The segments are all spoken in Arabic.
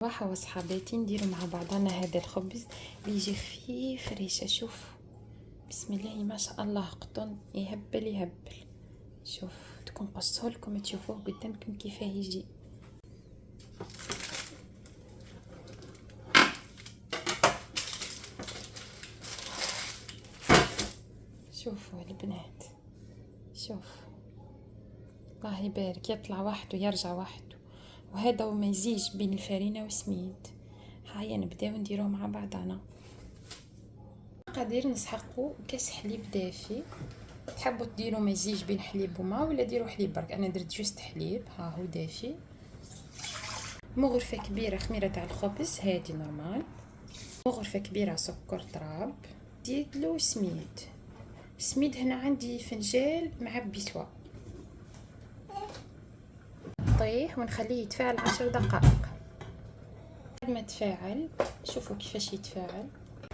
صباحا وصحاباتي، نديرو مع بعضنا هذا الخبز اللي يجي خفيف ريشه. شوف بسم الله ما شاء الله، قطن يهبل يهبل. شوف تكون قصه لكم تشوفوه قدامكم كيفاه يجي. شوفوا البنات، شوف الله يبارك، يطلع واحد ويرجع واحد. وهذا هو مزيج بين الفرينه والسميد. هيا نبداو نديروه مع بعضنا. قادر نسحقوا كاس حليب دافي. تحبوا تديروا مزيج بين حليب وماء ولا ديروا حليب برك. انا درت جوست حليب، ها هو دافي. مغرفه كبيره خميره تاع الخبز هادي نورمال. مغرفه كبيره سكر تراب. زيد له سميد هنا عندي فنجال مع بيسوا. نطيه ونخليه يتفاعل 10 دقائق. بعد ما تفاعل شوفوا كيفاش يتفاعل.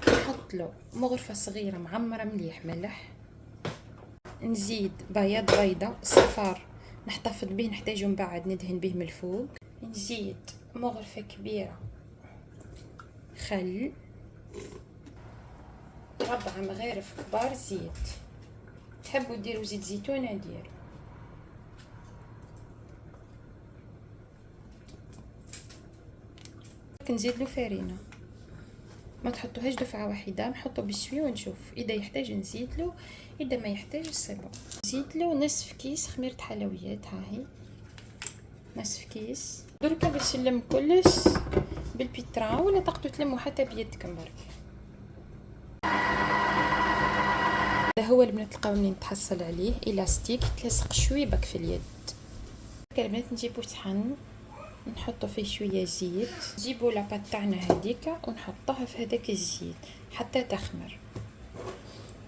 نحط له مغرفه صغيره معمره مليح ملح. نزيد بياض بيضه صفار نحتفظ به، نحتاجه من بعد ندهن به من الفوق. نزيد مغرفه كبيره خل، 4 مغارف كبار زيت. تحبوا ديروا زيت زيتون ديروا. نزيد له فرينه، ما تحطوهاش دفعه واحده، نحطه بشوي ونشوف اذا يحتاج نزيد له، اذا ما يحتاج الصبر. نزيد له نصف كيس خميره حلويات، ها هي نصف كيس. دركا باش نلم كلش بالبيترا ولا تقدروا تلموا حتى بيدكم برك. هذا هو البنات القوام اللي نتحصل عليه، الاستيك تلصق شويبك في اليد. البنات نجيبو صحن نحطو فيه شويه زيت، نجيبو لاباط تاعنا هذيك ونحطوها في هذاك الزيت حتى تخمر.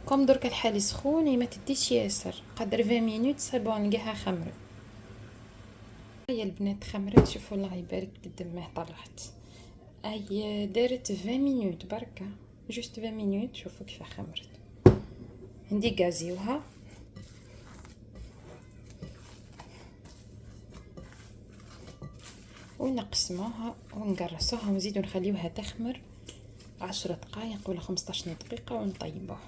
كوم درك الحال سخون، ما تديش ياسر، قدر 20 مينوت صابون نلقاها خمرت. هيا البنات خمرت، شوفوا الله يبارك قد ما طلعت. هي دارت 20 مينوت بركه، جوست 20 مينوت. شوفوا كيف خمرت. ندي غازيوها ونقسموها ونقرصوها ونزيدو نخليوها تخمر 10 دقائق ولا 15 دقيقه ونطيبوها.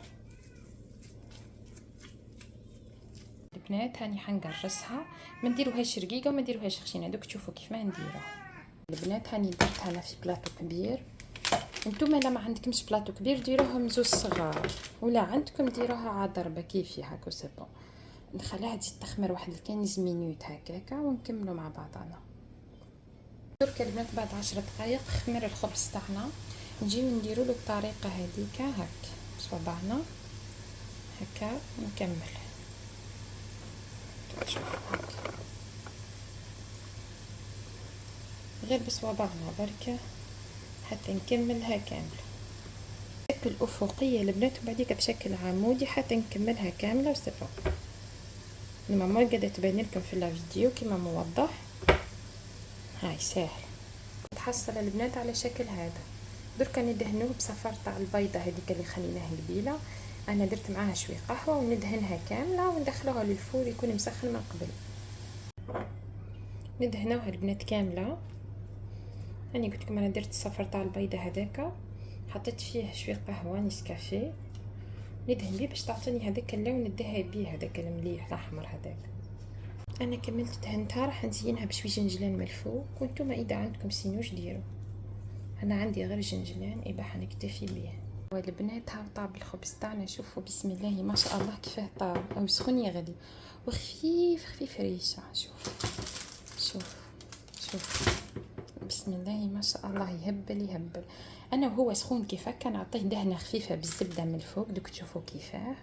البنات هاني حنقرصها، ما نديروهاش رقيقه وما نديروهاش خشينه، دوك تشوفوا كيف ما نديروها. البنات هاني درتها انا في بلاطو كبير. نتوما الا ما عندكمش بلاطو كبير ديروهم زوج صغار، ولا عندكم ديروها عضربه كيفي هكا سبون. نخليها تزيد تخمر واحد 15 مينوت هكاكا ونكملوا مع بعضنا. درك البنات بعد 10 دقائق خمر الخبز تاعنا، نجيو نديروا له الطريقه هذيك هكا بصبعنا هكا ونكمل. غير بصوابعنا بركه حتى نكملها كامله بشكل افقيه البنات، وبعديك بشكل عمودي حتى نكملها كامله وصافي. الماما قاعده تبان لكم في الفيديو كما موضح. هاي ساهل. تحصل البنات على شكل هذا. درك ندهنوه بصفار تاع البيضه هذيك اللي خليناها قبيله. انا درت معاها شويه قهوه وندهنها كامله وندخلوها للفور يكون مسخن من قبل. ندهنوها البنات كامله. انا قلت لكم انا درت الصفر تاع البيضه هذاك، حطيت فيه شويه قهوه نسكافيه ندهن بيه باش تعطيني هذاك اللون الذهبي بيه هذاك المليح الاحمر هذاك. انا كملت دهنتها، راح نزينها بشويه جنجلان من الفوق، وانتم اذا عندكم سينوش ديروا. انا عندي غير جنجلان يبقى حنكتفي به. والبنات هاو طاب الخبز تاعنا، شوفوا بسم الله ما شاء الله كيفاه طاب، او سخون يغلي وخفيف خفيف ريشه. شوف بسم الله ما شاء الله يهبل. انا وهو سخون كيف هكا نعطيه دهنه خفيفه بالزبده من الفوق، دوك تشوفوا كيفاه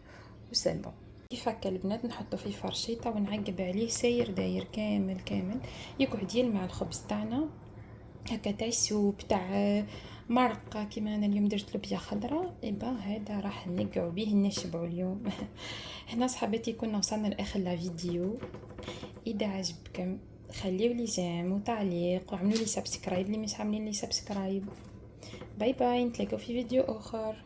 وسبون. كيف هكا البنات نحطو فيه فرشيطه ونعقب عليه ساير داير كامل يقعد يلمع الخبز تاعنا هكا تاع سوب تاع مرقه. كيما انا اليوم درت لوبيا خضراء، يبا هذا راح نقعوا به نشبعوا اليوم. هنا صحباتي كنا وصلنا لاخر لا فيديو. اذا عجبكم خليوا لي جيم وتعليق وعملوا لي سبسكرايب اللي مش عاملين لي سبسكرايب. باي باي، نتلاقوا في فيديو اخر.